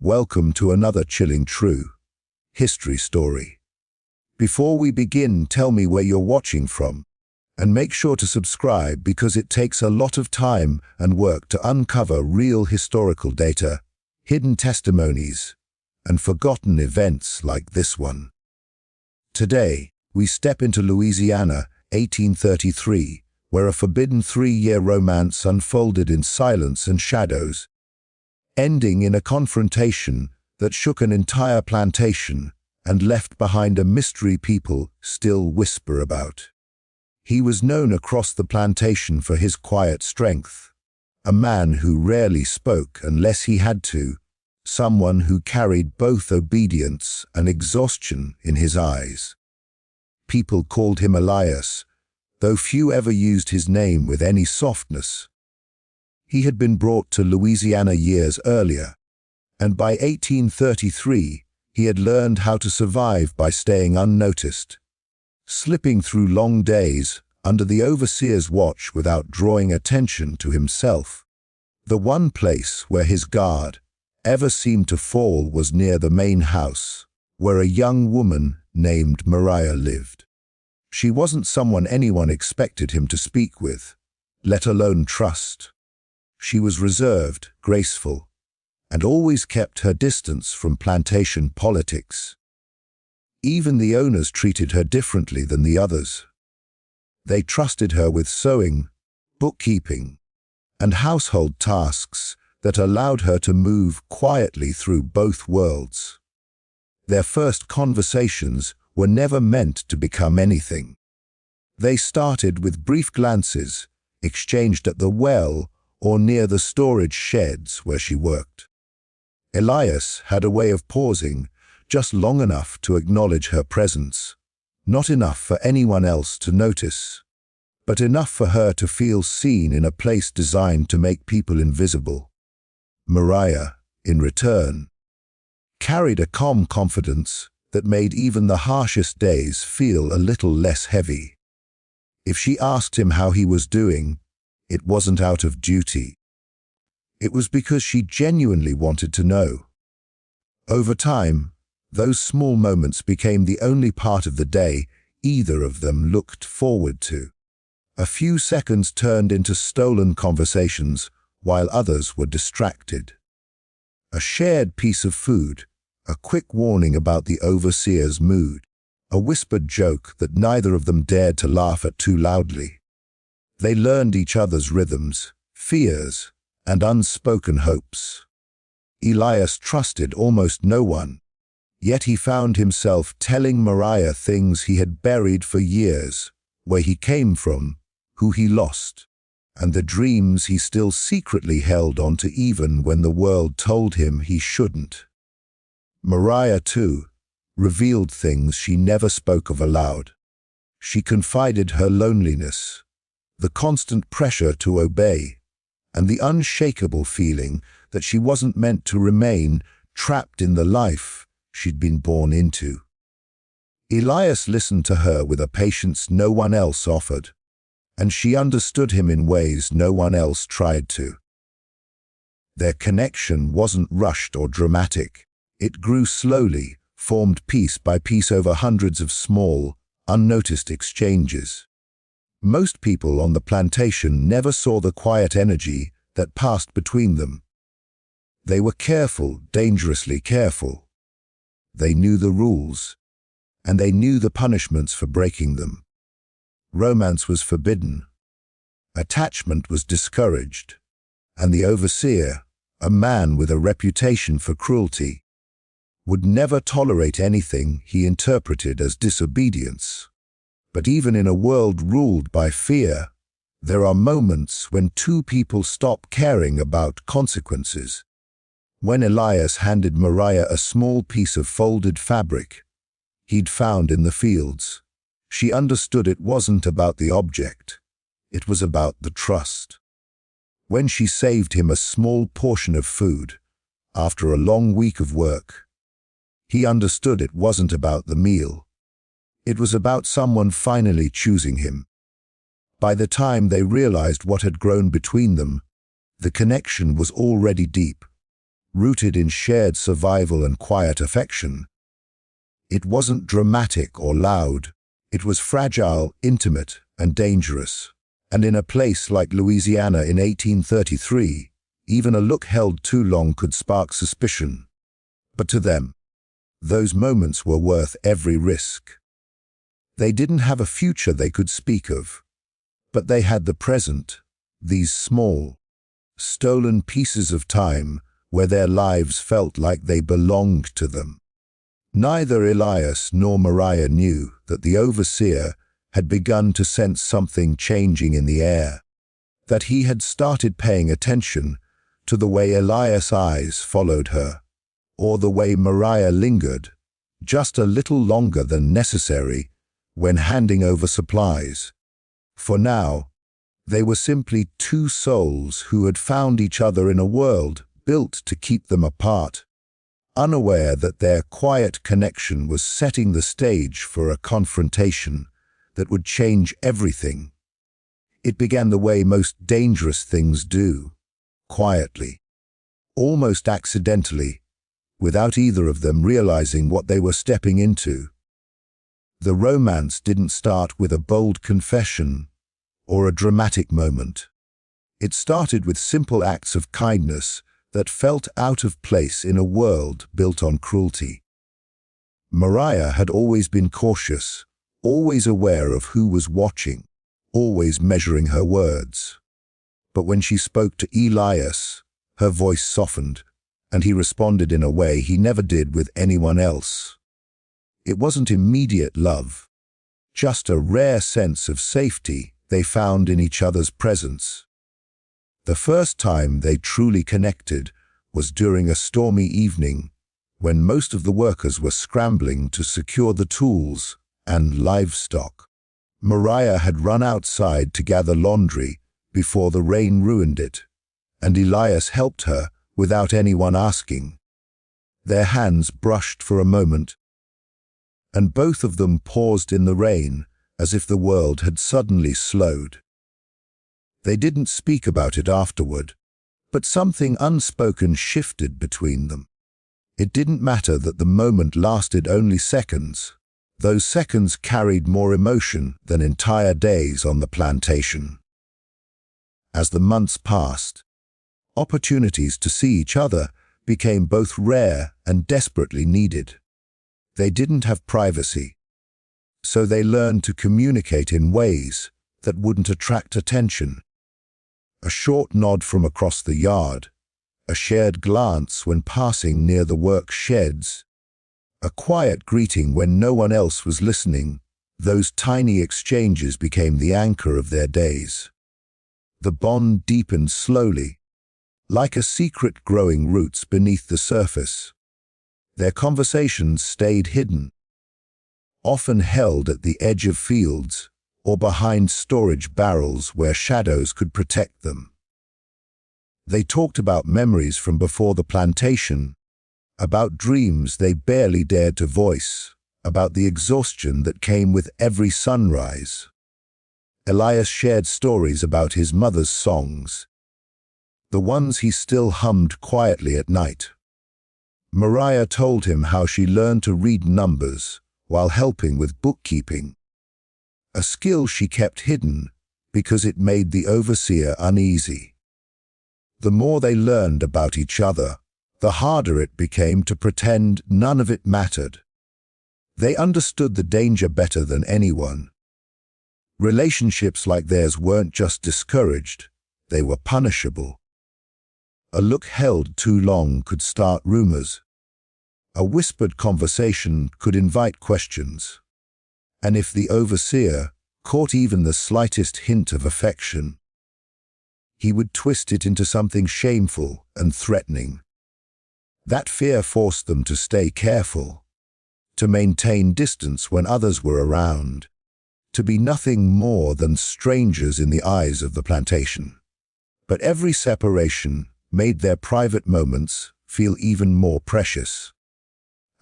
Welcome to another chilling true history story. Before we begin, tell me where you're watching from, and make sure to subscribe because it takes a lot of time and work to uncover real historical data, hidden testimonies, and forgotten events like this one. Today, we step into Louisiana, 1833, where a forbidden 3-year romance unfolded in silence and shadows, ending in a confrontation that shook an entire plantation and left behind a mystery people still whisper about. He was known across the plantation for his quiet strength, a man who rarely spoke unless he had to, someone who carried both obedience and exhaustion in his eyes. People called him Elias, though few ever used his name with any softness. He had been brought to Louisiana years earlier, and by 1833 he had learned how to survive by staying unnoticed, slipping through long days under the overseer's watch without drawing attention to himself. The one place where his guard ever seemed to fall was near the main house, where a young woman named Maria lived. She wasn't someone anyone expected him to speak with, let alone trust. She was reserved, graceful, and always kept her distance from plantation politics. Even the owners treated her differently than the others. They trusted her with sewing, bookkeeping, and household tasks that allowed her to move quietly through both worlds. Their first conversations were never meant to become anything. They started with brief glances, exchanged at the well or near the storage sheds where she worked. Elias had a way of pausing just long enough to acknowledge her presence, not enough for anyone else to notice, but enough for her to feel seen in a place designed to make people invisible. Maria, in return, carried a calm confidence that made even the harshest days feel a little less heavy. If she asked him how he was doing, it wasn't out of duty. It was because she genuinely wanted to know. Over time, those small moments became the only part of the day either of them looked forward to. A few seconds turned into stolen conversations while others were distracted. A shared piece of food, a quick warning about the overseer's mood, a whispered joke that neither of them dared to laugh at too loudly. They learned each other's rhythms, fears, and unspoken hopes. Elias trusted almost no one, yet he found himself telling Maria things he had buried for years, where he came from, who he lost, and the dreams he still secretly held onto even when the world told him he shouldn't. Maria, too, revealed things she never spoke of aloud. She confided her loneliness, the constant pressure to obey, and the unshakable feeling that she wasn't meant to remain trapped in the life she'd been born into. Elias listened to her with a patience no one else offered, and she understood him in ways no one else tried to. Their connection wasn't rushed or dramatic. It grew slowly, formed piece by piece over hundreds of small, unnoticed exchanges. Most people on the plantation never saw the quiet energy that passed between them. They were careful, dangerously careful. They knew the rules, and they knew the punishments for breaking them. Romance was forbidden. Attachment was discouraged, and the overseer, a man with a reputation for cruelty, would never tolerate anything he interpreted as disobedience. But even in a world ruled by fear, there are moments when two people stop caring about consequences. When Elias handed Maria a small piece of folded fabric he'd found in the fields, she understood it wasn't about the object, it was about the trust. When she saved him a small portion of food, after a long week of work, he understood it wasn't about the meal. It was about someone finally choosing him. By the time they realized what had grown between them, the connection was already deep, rooted in shared survival and quiet affection. It wasn't dramatic or loud. It was fragile, intimate, and dangerous. And in a place like Louisiana in 1833, even a look held too long could spark suspicion. But to them, those moments were worth every risk. They didn't have a future they could speak of, but they had the present, these small, stolen pieces of time where their lives felt like they belonged to them. Neither Elias nor Mariah knew that the overseer had begun to sense something changing in the air, that he had started paying attention to the way Elias' eyes followed her, or the way Mariah lingered, just a little longer than necessary, when handing over supplies. For now, they were simply two souls who had found each other in a world built to keep them apart, unaware that their quiet connection was setting the stage for a confrontation that would change everything. It began the way most dangerous things do, quietly, almost accidentally, without either of them realizing what they were stepping into. The romance didn't start with a bold confession or a dramatic moment. It started with simple acts of kindness that felt out of place in a world built on cruelty. Mariah had always been cautious, always aware of who was watching, always measuring her words. But when she spoke to Elias, her voice softened, and he responded in a way he never did with anyone else. It wasn't immediate love, just a rare sense of safety they found in each other's presence. The first time they truly connected was during a stormy evening when most of the workers were scrambling to secure the tools and livestock. Mariah had run outside to gather laundry before the rain ruined it, and Elias helped her without anyone asking. Their hands brushed for a moment, and both of them paused in the rain as if the world had suddenly slowed. They didn't speak about it afterward, but something unspoken shifted between them. It didn't matter that the moment lasted only seconds. Those seconds carried more emotion than entire days on the plantation. As the months passed, opportunities to see each other became both rare and desperately needed. They didn't have privacy, so they learned to communicate in ways that wouldn't attract attention. A short nod from across the yard, a shared glance when passing near the work sheds, a quiet greeting when no one else was listening. Those tiny exchanges became the anchor of their days. The bond deepened slowly, like a secret growing roots beneath the surface. Their conversations stayed hidden, often held at the edge of fields or behind storage barrels where shadows could protect them. They talked about memories from before the plantation, about dreams they barely dared to voice, about the exhaustion that came with every sunrise. Elias shared stories about his mother's songs, the ones he still hummed quietly at night. Mariah told him how she learned to read numbers while helping with bookkeeping, a skill she kept hidden because it made the overseer uneasy. The more they learned about each other, the harder it became to pretend none of it mattered. They understood the danger better than anyone. Relationships like theirs weren't just discouraged, they were punishable. A look held too long could start rumors. A whispered conversation could invite questions. And if the overseer caught even the slightest hint of affection, he would twist it into something shameful and threatening. That fear forced them to stay careful, to maintain distance when others were around, to be nothing more than strangers in the eyes of the plantation. But every separation made their private moments feel even more precious.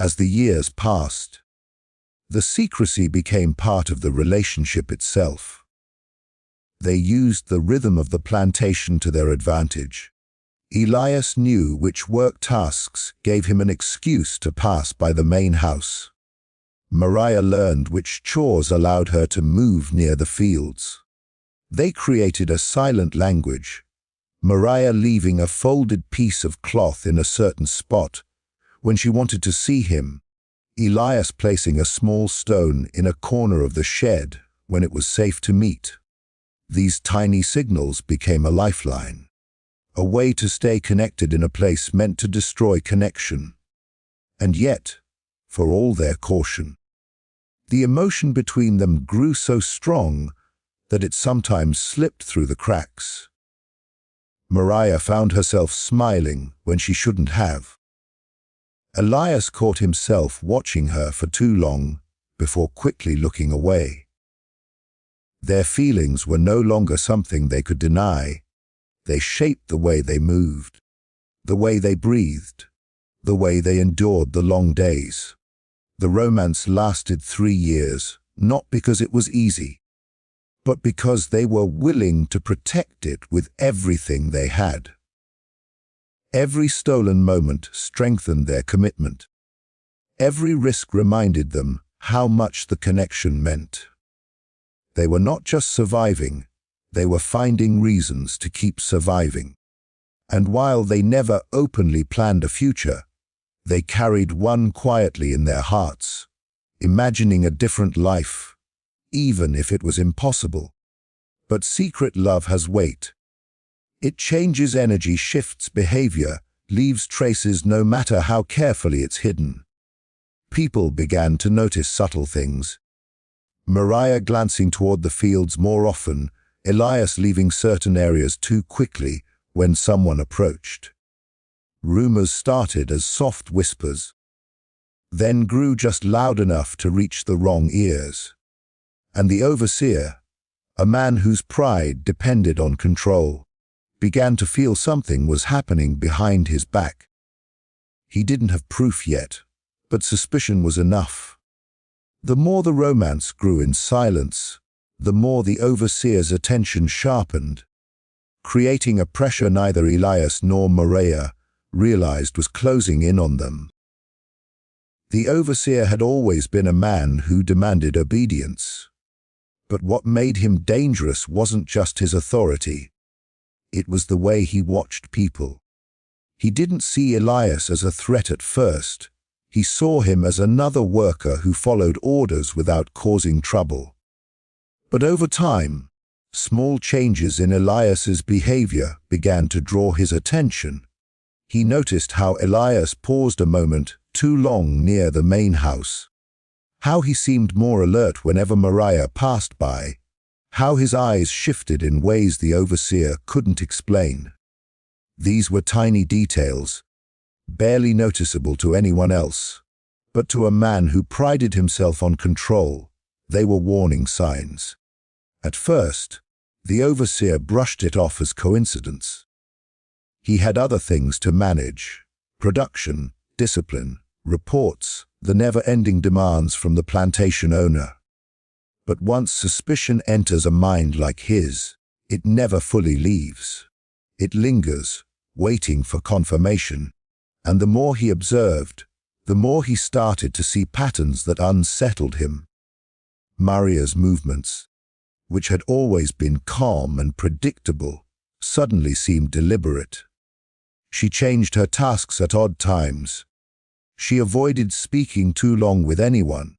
As the years passed, the secrecy became part of the relationship itself. They used the rhythm of the plantation to their advantage. Elias knew which work tasks gave him an excuse to pass by the main house. Mariah learned which chores allowed her to move near the fields. They created a silent language, Mariah leaving a folded piece of cloth in a certain spot when she wanted to see him, Elias placing a small stone in a corner of the shed when it was safe to meet. These tiny signals became a lifeline, a way to stay connected in a place meant to destroy connection. And yet, for all their caution, the emotion between them grew so strong that it sometimes slipped through the cracks. Mariah found herself smiling when she shouldn't have. Elias caught himself watching her for too long before quickly looking away. Their feelings were no longer something they could deny. They shaped the way they moved, the way they breathed, the way they endured the long days. The romance lasted 3 years, not because it was easy, but because they were willing to protect it with everything they had. Every stolen moment strengthened their commitment. Every risk reminded them how much the connection meant. They were not just surviving, they were finding reasons to keep surviving. And while they never openly planned a future, they carried one quietly in their hearts, imagining a different life, even if it was impossible. But secret love has weight. It changes energy, shifts behavior, leaves traces no matter how carefully it's hidden. People began to notice subtle things. Mariah glancing toward the fields more often, Elias leaving certain areas too quickly when someone approached. Rumors started as soft whispers, then grew just loud enough to reach the wrong ears. And the overseer, a man whose pride depended on control, began to feel something was happening behind his back. He didn't have proof yet, but suspicion was enough. The more the romance grew in silence, the more the overseer's attention sharpened, creating a pressure neither Elias nor Mariah realized was closing in on them. The overseer had always been a man who demanded obedience. But what made him dangerous wasn't just his authority. It was the way he watched people. He didn't see Elias as a threat at first. He saw him as another worker who followed orders without causing trouble. But over time, small changes in Elias's behavior began to draw his attention. He noticed how Elias paused a moment too long near the main house, how he seemed more alert whenever Mariah passed by, how his eyes shifted in ways the overseer couldn't explain. These were tiny details, barely noticeable to anyone else, but to a man who prided himself on control, they were warning signs. At first, the overseer brushed it off as coincidence. He had other things to manage: production, discipline, reports, the never-ending demands from the plantation owner. But once suspicion enters a mind like his, it never fully leaves. It lingers, waiting for confirmation. And the more he observed, the more he started to see patterns that unsettled him. Maria's movements, which had always been calm and predictable, suddenly seemed deliberate. She changed her tasks at odd times. She avoided speaking too long with anyone,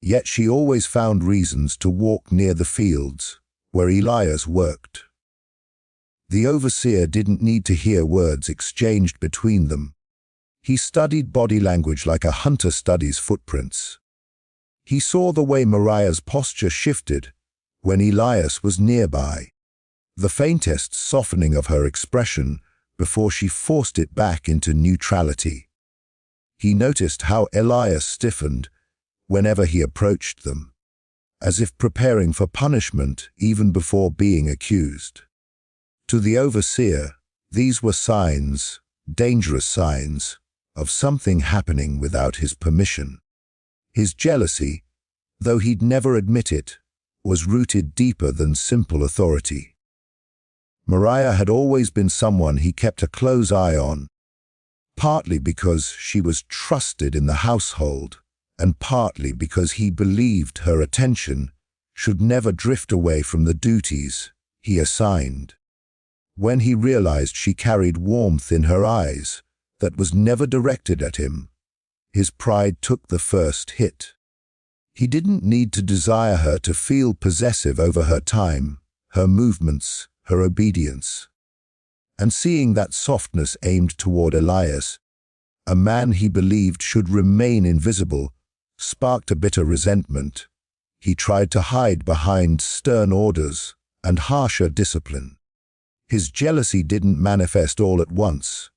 yet she always found reasons to walk near the fields where Elias worked. The overseer didn't need to hear words exchanged between them. He studied body language like a hunter studies footprints. He saw the way Mariah's posture shifted when Elias was nearby, the faintest softening of her expression before she forced it back into neutrality. He noticed how Elias stiffened whenever he approached them, as if preparing for punishment even before being accused. To the overseer, these were signs, dangerous signs, of something happening without his permission. His jealousy, though he'd never admit it, was rooted deeper than simple authority. Mariah had always been someone he kept a close eye on, partly because she was trusted in the household, and partly because he believed her attention should never drift away from the duties he assigned. When he realized she carried warmth in her eyes that was never directed at him, his pride took the first hit. He didn't need to desire her to feel possessive over her time, her movements, her obedience. And seeing that softness aimed toward Elias, a man he believed should remain invisible, sparked a bitter resentment. He tried to hide behind stern orders and harsher discipline. His jealousy didn't manifest all at once.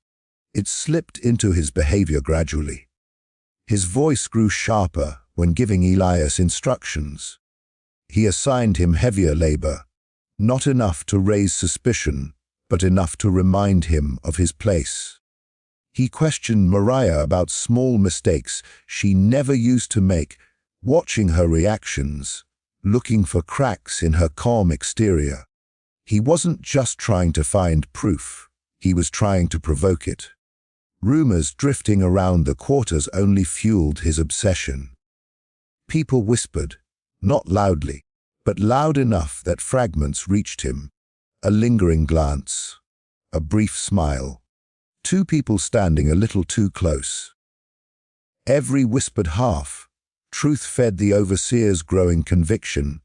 It slipped into his behavior gradually. His voice grew sharper when giving Elias instructions. He assigned him heavier labor, not enough to raise suspicion, but enough to remind him of his place. He questioned Mariah about small mistakes she never used to make, watching her reactions, looking for cracks in her calm exterior. He wasn't just trying to find proof, he was trying to provoke it. Rumors drifting around the quarters only fueled his obsession. People whispered, not loudly, but loud enough that fragments reached him. A lingering glance, a brief smile, two people standing a little too close. Every whispered half, truth fed the overseer's growing conviction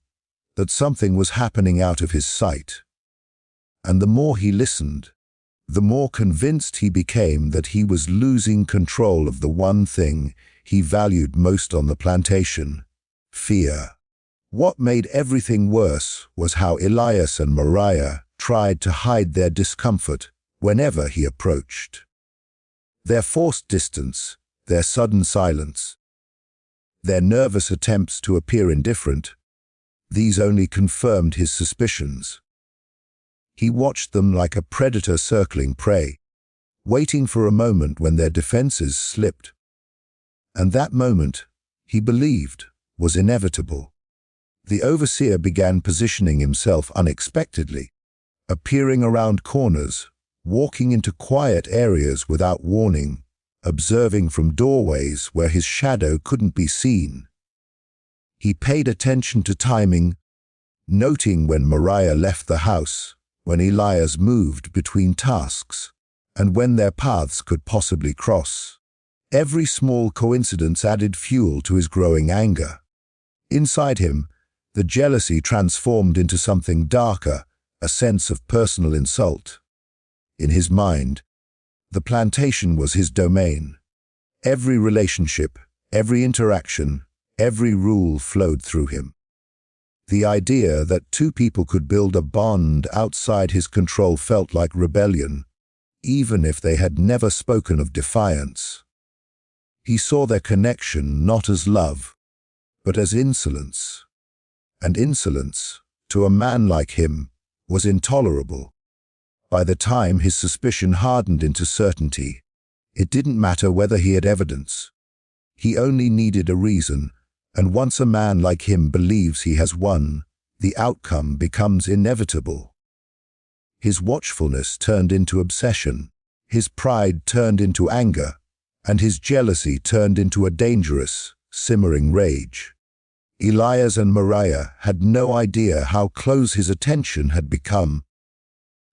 that something was happening out of his sight. And the more he listened, the more convinced he became that he was losing control of the one thing he valued most on the plantation: fear. What made everything worse was how Elias and Mariah tried to hide their discomfort whenever he approached. Their forced distance, their sudden silence, their nervous attempts to appear indifferent, these only confirmed his suspicions. He watched them like a predator circling prey, waiting for a moment when their defenses slipped. And that moment, he believed, was inevitable. The overseer began positioning himself unexpectedly, appearing around corners, walking into quiet areas without warning, observing from doorways where his shadow couldn't be seen. He paid attention to timing, noting when Mariah left the house, when Elias moved between tasks, and when their paths could possibly cross. Every small coincidence added fuel to his growing anger. Inside him, the jealousy transformed into something darker, a sense of personal insult. In his mind, the plantation was his domain. Every relationship, every interaction, every rule flowed through him. The idea that two people could build a bond outside his control felt like rebellion, even if they had never spoken of defiance. He saw their connection not as love, but as insolence. And insolence, to a man like him, was intolerable. By the time his suspicion hardened into certainty, it didn't matter whether he had evidence. He only needed a reason, and once a man like him believes he has won, the outcome becomes inevitable. His watchfulness turned into obsession, his pride turned into anger, and his jealousy turned into a dangerous, simmering rage. Elias and Mariah had no idea how close his attention had become,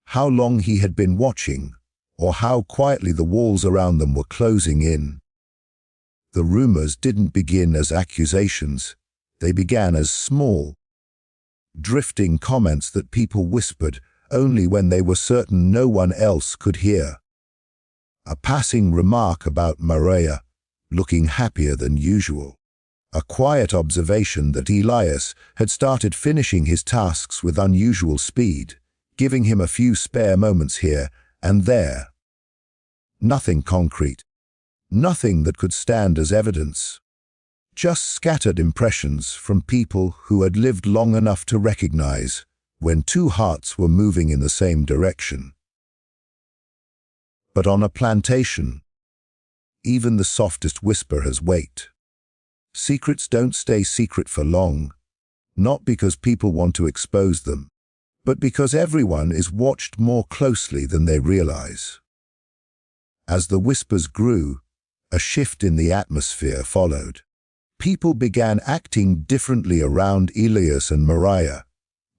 how long he had been watching, or how quietly the walls around them were closing in. The rumors didn't begin as accusations, they began as small, drifting comments that people whispered only when they were certain no one else could hear. A passing remark about Mariah looking happier than usual. A quiet observation that Elias had started finishing his tasks with unusual speed, giving him a few spare moments here and there. Nothing concrete, nothing that could stand as evidence. Just scattered impressions from people who had lived long enough to recognize when two hearts were moving in the same direction. But on a plantation, even the softest whisper has weight. Secrets don't stay secret for long, not because people want to expose them, but because everyone is watched more closely than they realize. As the whispers grew, a shift in the atmosphere followed. People began acting differently around Elias and Mariah,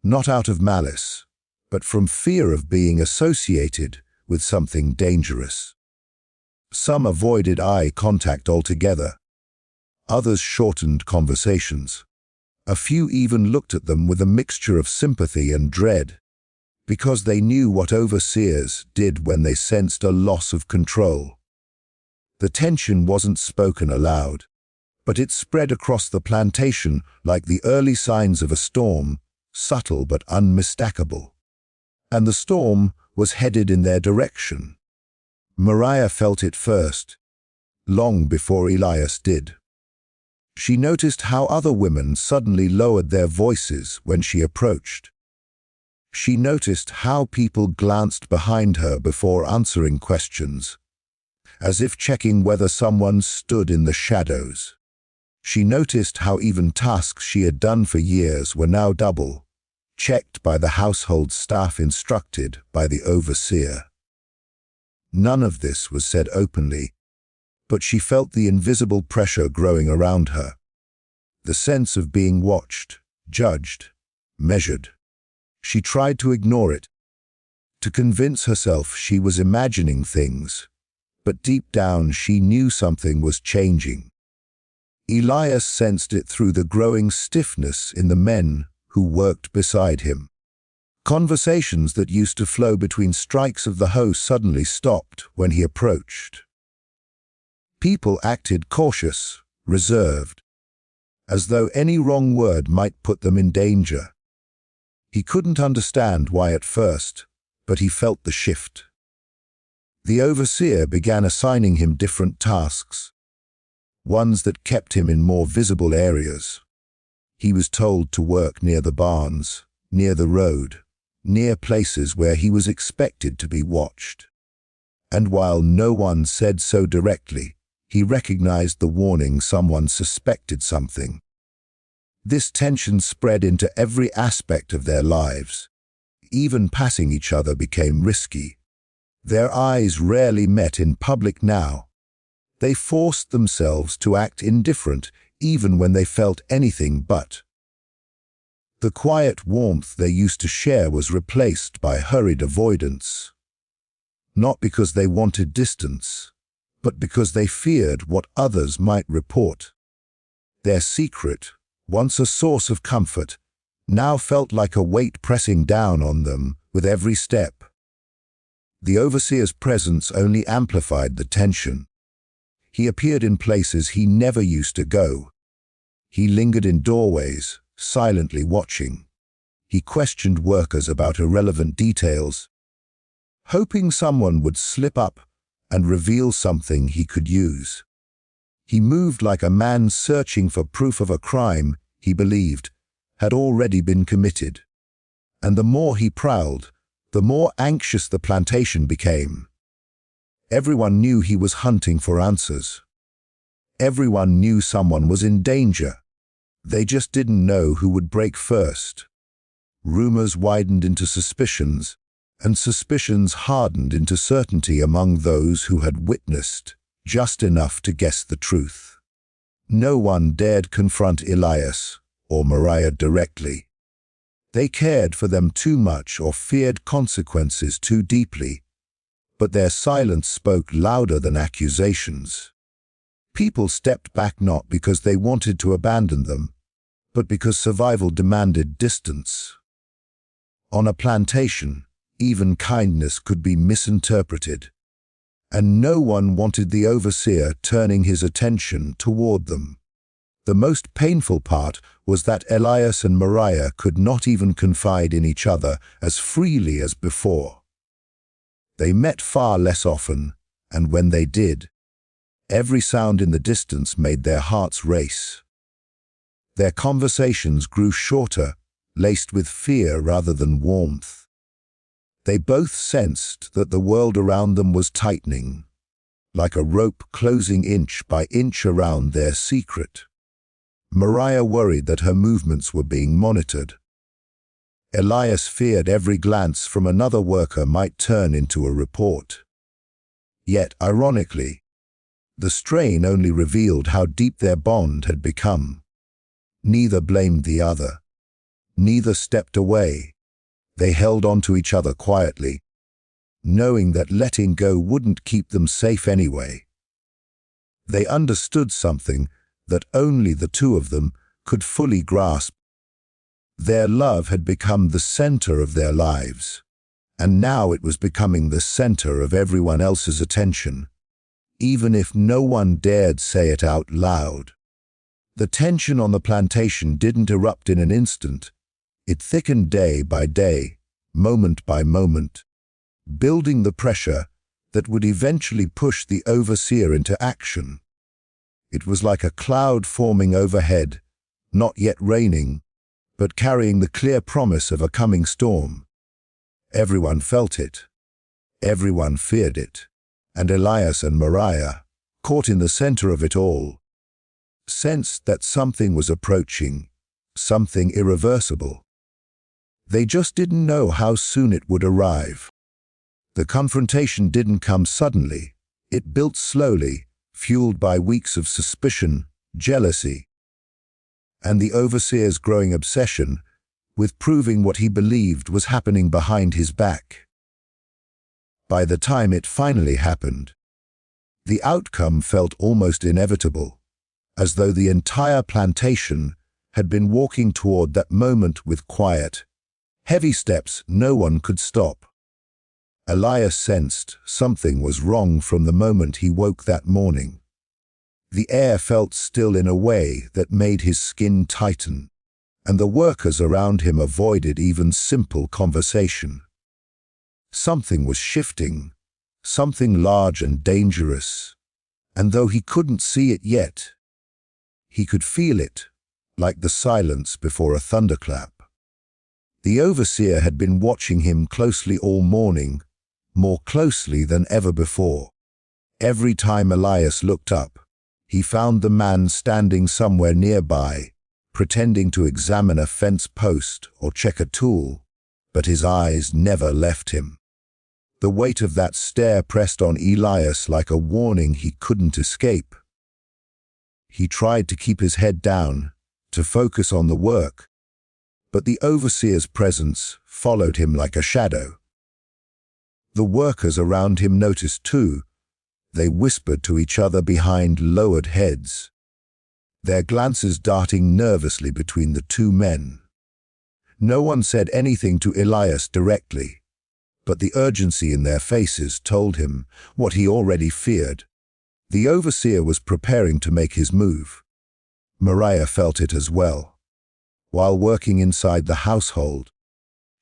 not out of malice, but from fear of being associated with something dangerous. Some avoided eye contact altogether. Others shortened conversations. A few even looked at them with a mixture of sympathy and dread, because they knew what overseers did when they sensed a loss of control. The tension wasn't spoken aloud, but it spread across the plantation like the early signs of a storm, subtle but unmistakable. And the storm was headed in their direction. Mariah felt it first, long before Elias did. She noticed how other women suddenly lowered their voices when she approached. She noticed how people glanced behind her before answering questions, as if checking whether someone stood in the shadows. She noticed how even tasks she had done for years were now double-checked by the household staff, instructed by the overseer. None of this was said openly, but she felt the invisible pressure growing around her. The sense of being watched, judged, measured. She tried to ignore it, to convince herself she was imagining things, but deep down she knew something was changing. Elias sensed it through the growing stiffness in the men who worked beside him. Conversations that used to flow between strikes of the hoe suddenly stopped when he approached. People acted cautious, reserved, as though any wrong word might put them in danger. He couldn't understand why at first, but he felt the shift. The overseer began assigning him different tasks, ones that kept him in more visible areas. He was told to work near the barns, near the road, near places where he was expected to be watched. And while no one said so directly, he recognized the warning someone suspected something. This tension spread into every aspect of their lives. Even passing each other became risky. Their eyes rarely met in public now. They forced themselves to act indifferent even when they felt anything but. The quiet warmth they used to share was replaced by hurried avoidance. Not because they wanted distance, but because they feared what others might report. Their secret, once a source of comfort, now felt like a weight pressing down on them with every step. The overseer's presence only amplified the tension. He appeared in places he never used to go. He lingered in doorways, silently watching. He questioned workers about irrelevant details, hoping someone would slip up and reveal something he could use. He moved like a man searching for proof of a crime he believed had already been committed. And the more he prowled, the more anxious the plantation became. Everyone knew he was hunting for answers. Everyone knew someone was in danger. They just didn't know who would break first. Rumors widened into suspicions, and suspicions hardened into certainty among those who had witnessed just enough to guess the truth. No one dared confront Elias or Mariah directly. They cared for them too much or feared consequences too deeply, but their silence spoke louder than accusations. People stepped back not because they wanted to abandon them, but because survival demanded distance. On a plantation, even kindness could be misinterpreted, and no one wanted the overseer turning his attention toward them. The most painful part was that Elias and Mariah could not even confide in each other as freely as before. They met far less often, and when they did, every sound in the distance made their hearts race. Their conversations grew shorter, laced with fear rather than warmth. They both sensed that the world around them was tightening, like a rope closing inch by inch around their secret. Mariah worried that her movements were being monitored. Elias feared every glance from another worker might turn into a report. Yet, ironically, the strain only revealed how deep their bond had become. Neither blamed the other. Neither stepped away. They held on to each other quietly, knowing that letting go wouldn't keep them safe anyway. They understood something that only the two of them could fully grasp. Their love had become the center of their lives, and now it was becoming the center of everyone else's attention, even if no one dared say it out loud. The tension on the plantation didn't erupt in an instant. It thickened day by day, moment by moment, building the pressure that would eventually push the overseer into action. It was like a cloud forming overhead, not yet raining, but carrying the clear promise of a coming storm. Everyone felt it. Everyone feared it. And Elias and Mariah, caught in the center of it all, sensed that something was approaching, something irreversible. They just didn't know how soon it would arrive. The confrontation didn't come suddenly. It built slowly, fueled by weeks of suspicion, jealousy, and the overseer's growing obsession with proving what he believed was happening behind his back. By the time it finally happened, the outcome felt almost inevitable, as though the entire plantation had been walking toward that moment with quiet, heavy steps no one could stop. Elias sensed something was wrong from the moment he woke that morning. The air felt still in a way that made his skin tighten, and the workers around him avoided even simple conversation. Something was shifting, something large and dangerous, and though he couldn't see it yet, he could feel it, like the silence before a thunderclap. The overseer had been watching him closely all morning, more closely than ever before. Every time Elias looked up, he found the man standing somewhere nearby, pretending to examine a fence post or check a tool, but his eyes never left him. The weight of that stare pressed on Elias like a warning he couldn't escape. He tried to keep his head down, to focus on the work, but the overseer's presence followed him like a shadow. The workers around him noticed too. They whispered to each other behind lowered heads, their glances darting nervously between the two men. No one said anything to Elias directly, but the urgency in their faces told him what he already feared. The overseer was preparing to make his move. Mariah felt it as well. While working inside the household,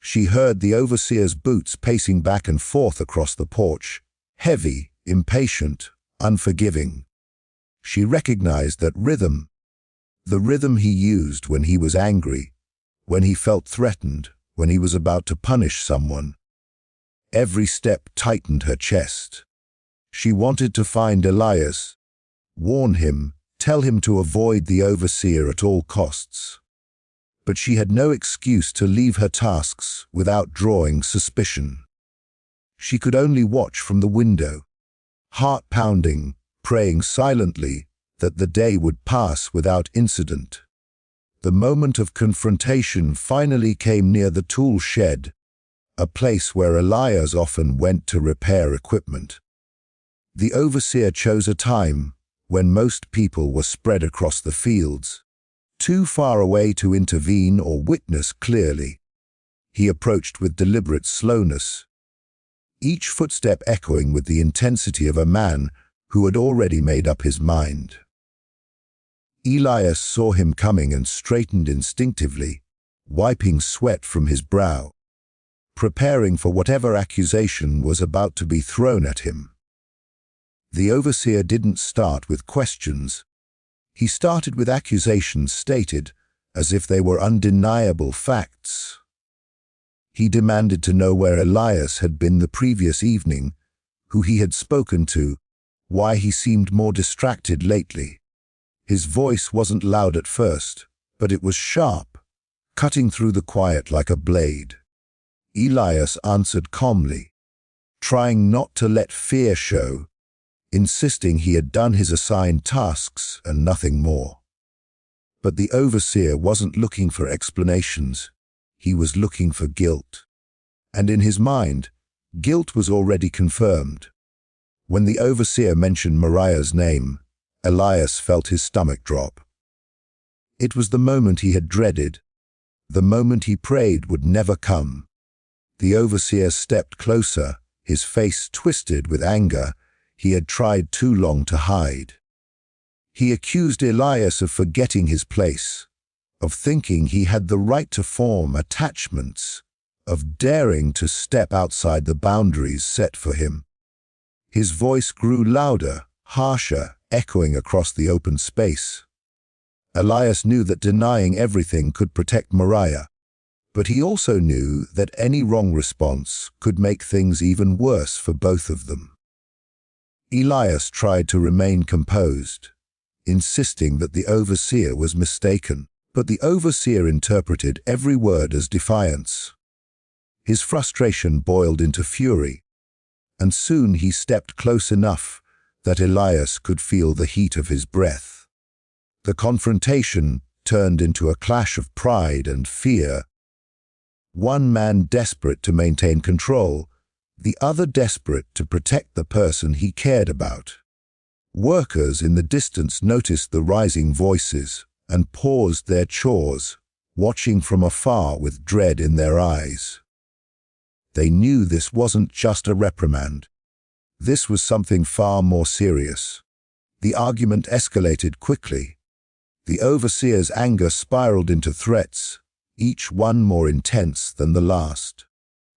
she heard the overseer's boots pacing back and forth across the porch, heavy, impatient, unforgiving. She recognized that rhythm, the rhythm he used when he was angry, when he felt threatened, when he was about to punish someone. Every step tightened her chest. She wanted to find Elias, warn him, tell him to avoid the overseer at all costs. But she had no excuse to leave her tasks without drawing suspicion. She could only watch from the window, heart pounding, praying silently that the day would pass without incident. The moment of confrontation finally came near the tool shed, a place where Elias often went to repair equipment. The overseer chose a time when most people were spread across the fields, too far away to intervene or witness clearly. He approached with deliberate slowness, each footstep echoing with the intensity of a man who had already made up his mind. Elias saw him coming and straightened instinctively, wiping sweat from his brow, preparing for whatever accusation was about to be thrown at him. The overseer didn't start with questions. He started with accusations stated as if they were undeniable facts. He demanded to know where Elias had been the previous evening, who he had spoken to, why he seemed more distracted lately. His voice wasn't loud at first, but it was sharp, cutting through the quiet like a blade. Elias answered calmly, trying not to let fear show, insisting he had done his assigned tasks and nothing more. But the overseer wasn't looking for explanations. He was looking for guilt. And in his mind, guilt was already confirmed. When the overseer mentioned Mariah's name, Elias felt his stomach drop. It was the moment he had dreaded, the moment he prayed would never come. The overseer stepped closer, his face twisted with anger he had tried too long to hide. He accused Elias of forgetting his place, of thinking he had the right to form attachments, of daring to step outside the boundaries set for him. His voice grew louder, harsher, echoing across the open space. Elias knew that denying everything could protect Mariah, but he also knew that any wrong response could make things even worse for both of them. Elias tried to remain composed, insisting that the overseer was mistaken, but the overseer interpreted every word as defiance. His frustration boiled into fury, and soon he stepped close enough that Elias could feel the heat of his breath. The confrontation turned into a clash of pride and fear. One man desperate to maintain control, the other desperate to protect the person he cared about. Workers in the distance noticed the rising voices and paused their chores, watching from afar with dread in their eyes. They knew this wasn't just a reprimand. This was something far more serious. The argument escalated quickly. The overseer's anger spiraled into threats, each one more intense than the last.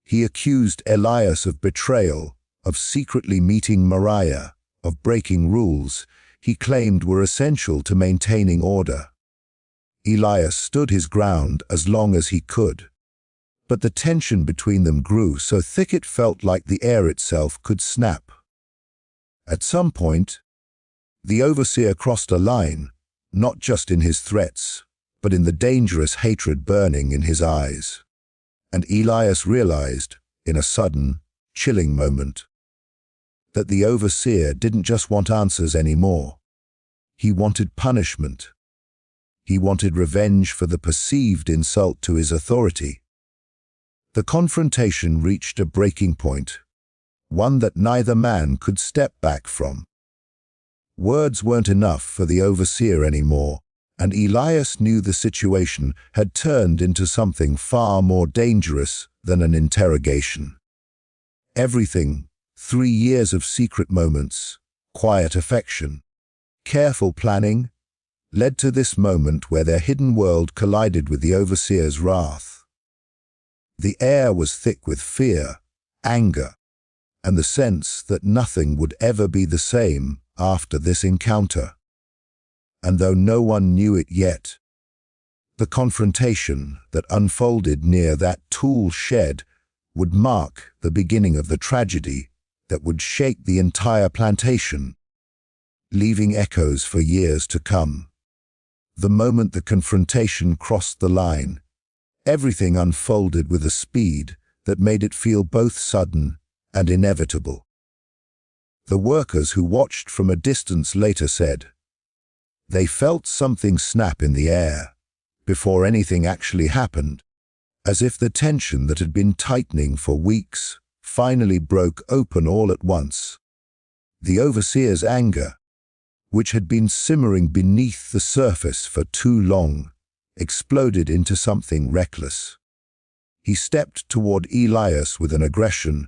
He accused Elias of betrayal, of secretly meeting Mariah, of breaking rules he claimed were essential to maintaining order. Elias stood his ground as long as he could, but the tension between them grew so thick it felt like the air itself could snap. At some point, the overseer crossed a line, not just in his threats, but in the dangerous hatred burning in his eyes. And Elias realized, in a sudden, chilling moment, that the overseer didn't just want answers anymore. He wanted punishment. He wanted revenge for the perceived insult to his authority. The confrontation reached a breaking point, one that neither man could step back from. Words weren't enough for the overseer anymore, and Elias knew the situation had turned into something far more dangerous than an interrogation. Everything, 3 years of secret moments, quiet affection, careful planning, led to this moment where their hidden world collided with the overseer's wrath. The air was thick with fear, anger, and the sense that nothing would ever be the same after this encounter. And though no one knew it yet, the confrontation that unfolded near that tool shed would mark the beginning of the tragedy that would shake the entire plantation, leaving echoes for years to come. The moment the confrontation crossed the line, everything unfolded with a speed that made it feel both sudden and inevitable. The workers who watched from a distance later said, they felt something snap in the air, before anything actually happened, as if the tension that had been tightening for weeks finally broke open all at once. The overseer's anger, which had been simmering beneath the surface for too long, exploded into something reckless. He stepped toward Elias with an aggression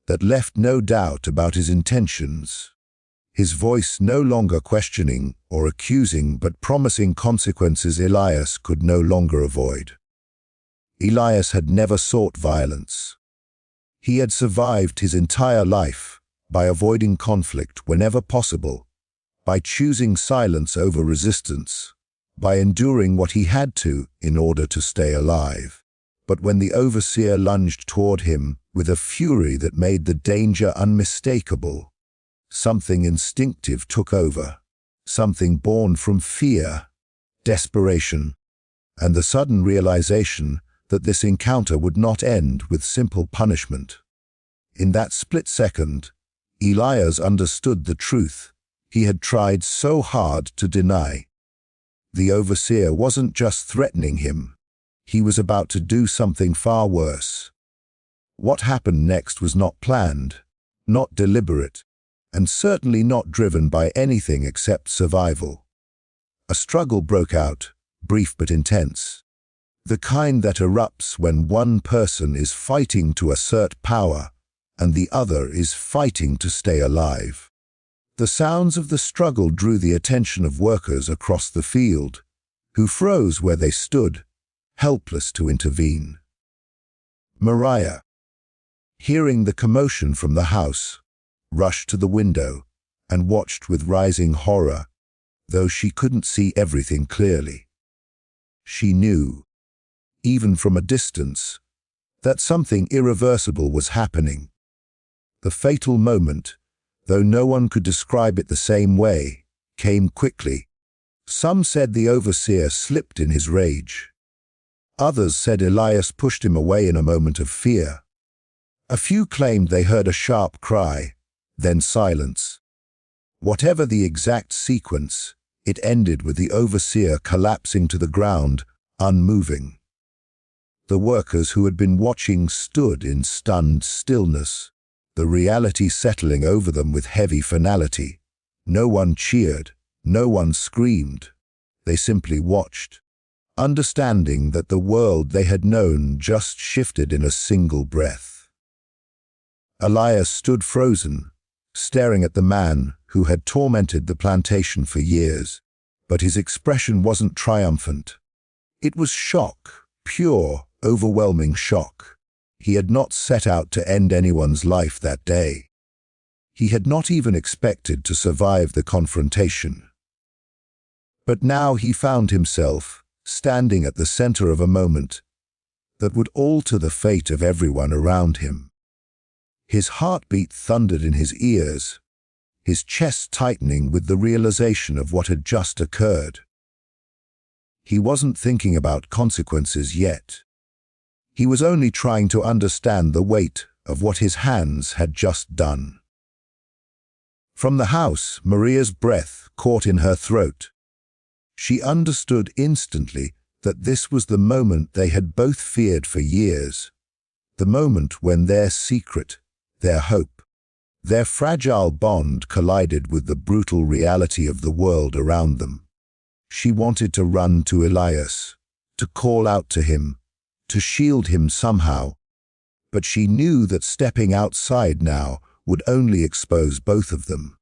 that left no doubt about his intentions, his voice no longer questioning or accusing but promising consequences Elias could no longer avoid. Elias had never sought violence. He had survived his entire life by avoiding conflict whenever possible, by choosing silence over resistance, by enduring what he had to in order to stay alive. But when the overseer lunged toward him with a fury that made the danger unmistakable, something instinctive took over, something born from fear, desperation, and the sudden realization that this encounter would not end with simple punishment. In that split second, Elias understood the truth he had tried so hard to deny. The overseer wasn't just threatening him, he was about to do something far worse. What happened next was not planned, not deliberate, and certainly not driven by anything except survival. A struggle broke out, brief but intense. The kind that erupts when one person is fighting to assert power and the other is fighting to stay alive. The sounds of the struggle drew the attention of workers across the field, who froze where they stood, helpless to intervene. Mariah, hearing the commotion from the house, rushed to the window and watched with rising horror, though she couldn't see everything clearly. She knew, even from a distance, that something irreversible was happening. The fatal moment, though no one could describe it the same way, came quickly. Some said the overseer slipped in his rage. Others said Elias pushed him away in a moment of fear. A few claimed they heard a sharp cry, then silence. Whatever the exact sequence, it ended with the overseer collapsing to the ground, unmoving. The workers who had been watching stood in stunned stillness, the reality settling over them with heavy finality. No one cheered, no one screamed. They simply watched, understanding that the world they had known just shifted in a single breath. Elias stood frozen, staring at the man who had tormented the plantation for years, but his expression wasn't triumphant. It was shock, pure, overwhelming shock. He had not set out to end anyone's life that day. He had not even expected to survive the confrontation. But now he found himself standing at the center of a moment that would alter the fate of everyone around him. His heartbeat thundered in his ears, his chest tightening with the realization of what had just occurred. He wasn't thinking about consequences yet. He was only trying to understand the weight of what his hands had just done. From the house, Maria's breath caught in her throat. She understood instantly that this was the moment they had both feared for years, the moment when their secret, their hope, their fragile bond collided with the brutal reality of the world around them. She wanted to run to Elias, to call out to him, to shield him somehow, but she knew that stepping outside now would only expose both of them.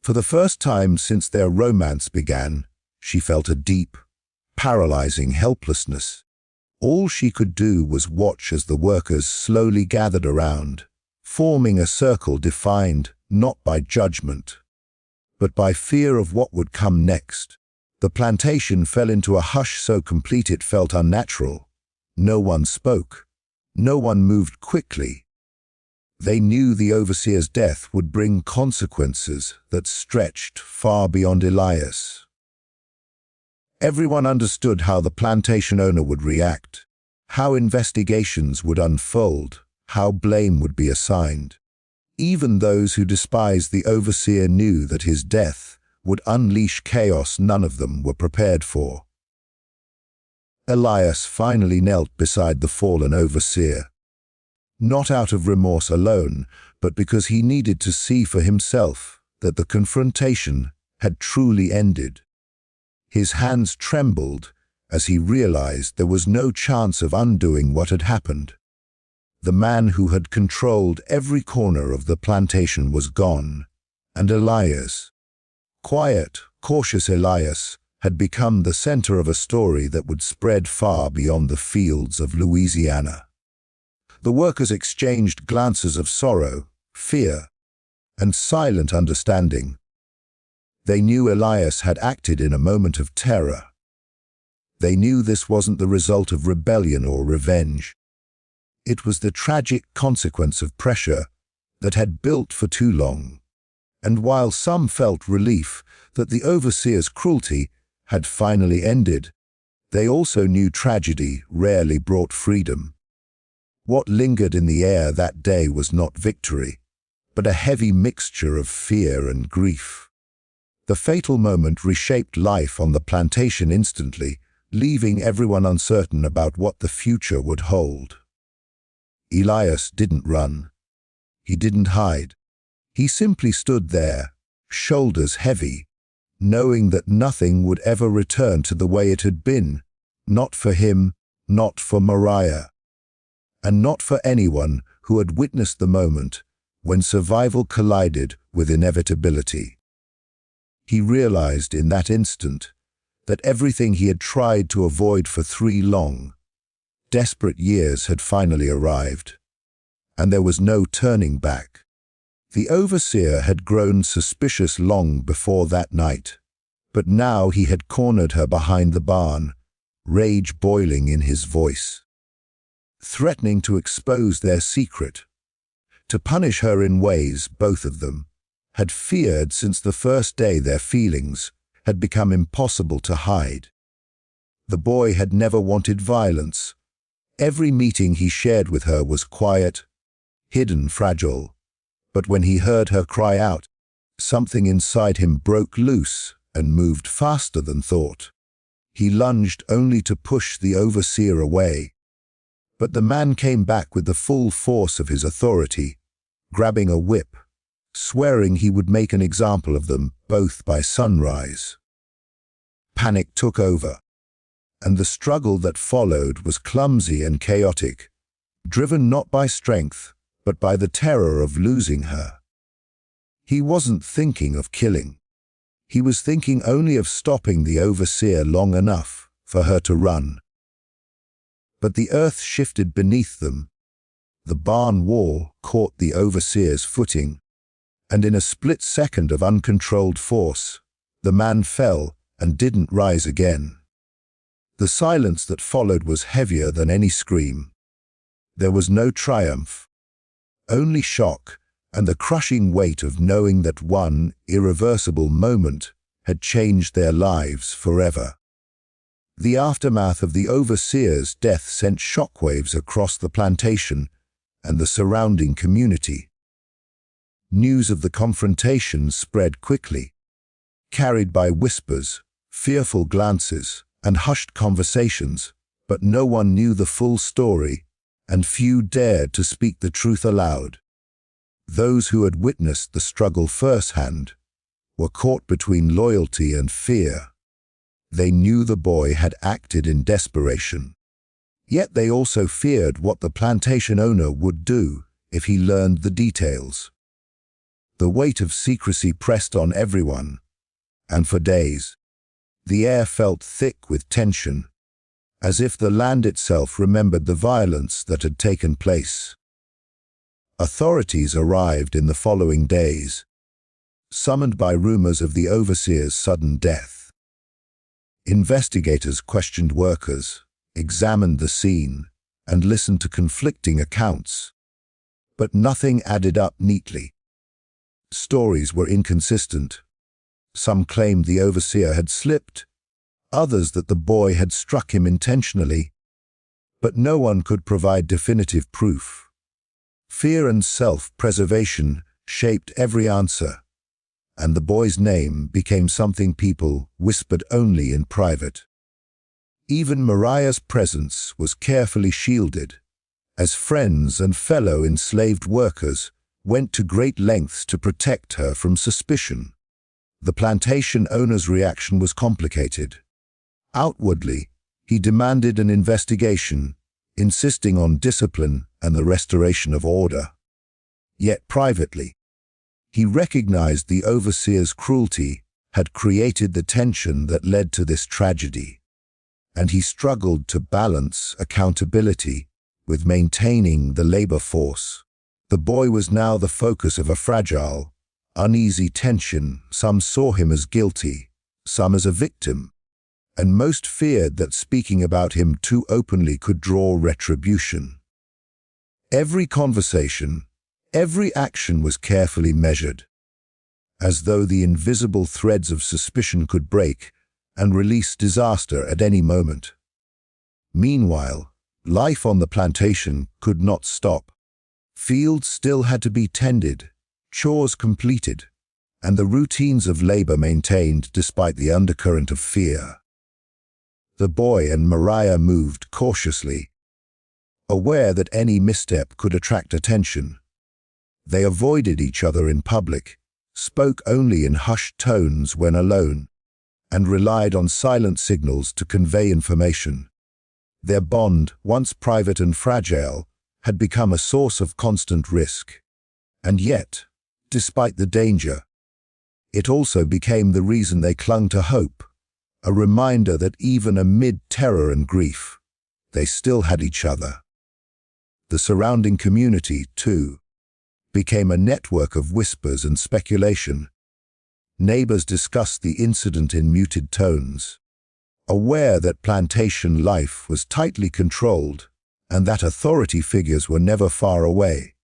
For the first time since their romance began, she felt a deep, paralyzing helplessness. All she could do was watch as the workers slowly gathered around, forming a circle defined not by judgment, but by fear of what would come next. The plantation fell into a hush so complete it felt unnatural. No one spoke. No one moved quickly. They knew the overseer's death would bring consequences that stretched far beyond Elias. Everyone understood how the plantation owner would react, how investigations would unfold, how blame would be assigned. Even those who despised the overseer knew that his death would unleash chaos none of them were prepared for. Elias finally knelt beside the fallen overseer, not out of remorse alone, but because he needed to see for himself that the confrontation had truly ended. His hands trembled as he realized there was no chance of undoing what had happened. The man who had controlled every corner of the plantation was gone, and Elias, quiet, cautious Elias, had become the center of a story that would spread far beyond the fields of Louisiana. The workers exchanged glances of sorrow, fear, and silent understanding. They knew Elias had acted in a moment of terror. They knew this wasn't the result of rebellion or revenge. It was the tragic consequence of pressure that had built for too long. And while some felt relief that the overseer's cruelty had finally ended, They also knew tragedy rarely brought freedom. What lingered in the air that day was not victory, but a heavy mixture of fear and grief. The fatal moment reshaped life on the plantation instantly, leaving everyone uncertain about what the future would hold. Elias didn't run. He didn't hide. He simply stood there, shoulders heavy, knowing that nothing would ever return to the way it had been, not for him, not for Mariah, and not for anyone who had witnessed the moment when survival collided with inevitability. He realized in that instant that everything he had tried to avoid for 3 long, desperate years had finally arrived, and there was no turning back. The overseer had grown suspicious long before that night, but now he had cornered her behind the barn, rage boiling in his voice, threatening to expose their secret, to punish her in ways both of them had feared since the first day their feelings had become impossible to hide. The boy had never wanted violence. Every meeting he shared with her was quiet, hidden, fragile. But when he heard her cry out, something inside him broke loose and moved faster than thought. He lunged only to push the overseer away. But the man came back with the full force of his authority, grabbing a whip, swearing he would make an example of them both by sunrise. Panic took over, and the struggle that followed was clumsy and chaotic, driven not by strength, but by the terror of losing her. He wasn't thinking of killing. He was thinking only of stopping the overseer long enough for her to run. But the earth shifted beneath them. The barn wall caught the overseer's footing, and in a split second of uncontrolled force, the man fell and didn't rise again. The silence that followed was heavier than any scream. There was no triumph, only shock and the crushing weight of knowing that one irreversible moment had changed their lives forever. The aftermath of the overseer's death sent shockwaves across the plantation and the surrounding community. News of the confrontation spread quickly, carried by whispers, fearful glances, and hushed conversations, but no one knew the full story, and few dared to speak the truth aloud. Those who had witnessed the struggle firsthand were caught between loyalty and fear. They knew the boy had acted in desperation, yet they also feared what the plantation owner would do if he learned the details. The weight of secrecy pressed on everyone, and for days, the air felt thick with tension, as if the land itself remembered the violence that had taken place. Authorities arrived in the following days, summoned by rumors of the overseer's sudden death. Investigators questioned workers, examined the scene, and listened to conflicting accounts, but nothing added up neatly. Stories were inconsistent. Some claimed the overseer had slipped, others that the boy had struck him intentionally, but no one could provide definitive proof. Fear and self-preservation shaped every answer, and the boy's name became something people whispered only in private. Even Mariah's presence was carefully shielded, as friends and fellow enslaved workers went to great lengths to protect her from suspicion. The plantation owner's reaction was complicated. Outwardly, he demanded an investigation, insisting on discipline and the restoration of order. Yet privately, he recognized the overseer's cruelty had created the tension that led to this tragedy, and he struggled to balance accountability with maintaining the labor force. The boy was now the focus of a fragile, uneasy tension. Some saw him as guilty, some as a victim, and most feared that speaking about him too openly could draw retribution. Every conversation, every action was carefully measured, as though the invisible threads of suspicion could break and release disaster at any moment. Meanwhile, life on the plantation could not stop. Fields still had to be tended, chores completed, and the routines of labor maintained despite the undercurrent of fear. The boy and Mariah moved cautiously, aware that any misstep could attract attention. They avoided each other in public, spoke only in hushed tones when alone, and relied on silent signals to convey information. Their bond, once private and fragile, had become a source of constant risk. And yet, despite the danger, it also became the reason they clung to hope, a reminder that even amid terror and grief, they still had each other. The surrounding community, too, became a network of whispers and speculation. Neighbors discussed the incident in muted tones, aware that plantation life was tightly controlled and that authority figures were never far away.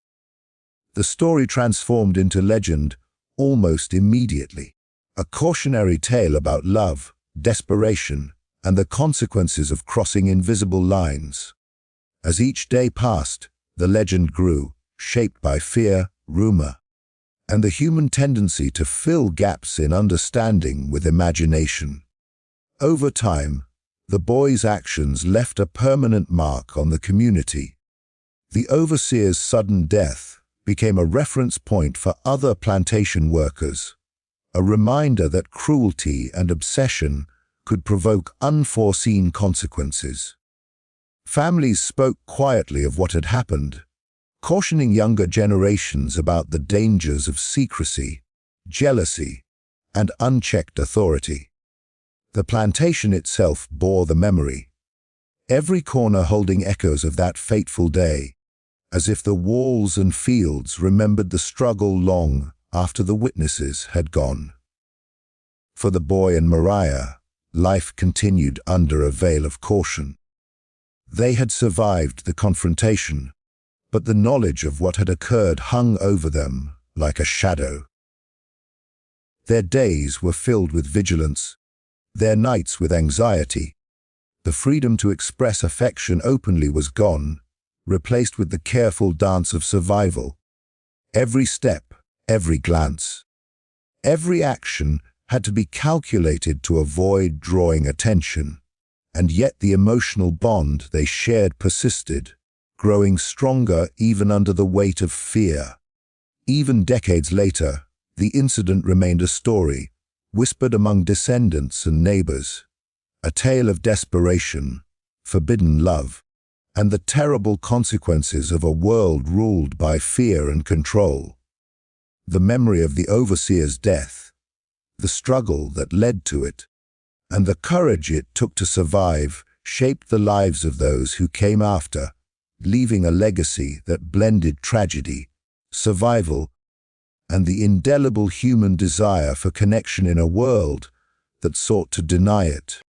The story transformed into legend almost immediately, a cautionary tale about love, desperation, and the consequences of crossing invisible lines. As each day passed, the legend grew, shaped by fear, rumor, and the human tendency to fill gaps in understanding with imagination. Over time, the boy's actions left a permanent mark on the community. The overseer's sudden death became a reference point for other plantation workers, a reminder that cruelty and obsession could provoke unforeseen consequences. Families spoke quietly of what had happened, cautioning younger generations about the dangers of secrecy, jealousy, and unchecked authority. The plantation itself bore the memory, every corner holding echoes of that fateful day, as if the walls and fields remembered the struggle long after the witnesses had gone. For the boy and Mariah, life continued under a veil of caution. They had survived the confrontation, but the knowledge of what had occurred hung over them like a shadow. Their days were filled with vigilance, their nights with anxiety. The freedom to express affection openly was gone, replaced with the careful dance of survival. Every step, every glance, every action had to be calculated to avoid drawing attention, and yet the emotional bond they shared persisted, growing stronger even under the weight of fear. Even decades later, the incident remained a story, whispered among descendants and neighbors, a tale of desperation, forbidden love, and the terrible consequences of a world ruled by fear and control. The memory of the overseer's death, the struggle that led to it, and the courage it took to survive shaped the lives of those who came after, leaving a legacy that blended tragedy, survival, and the indelible human desire for connection in a world that sought to deny it.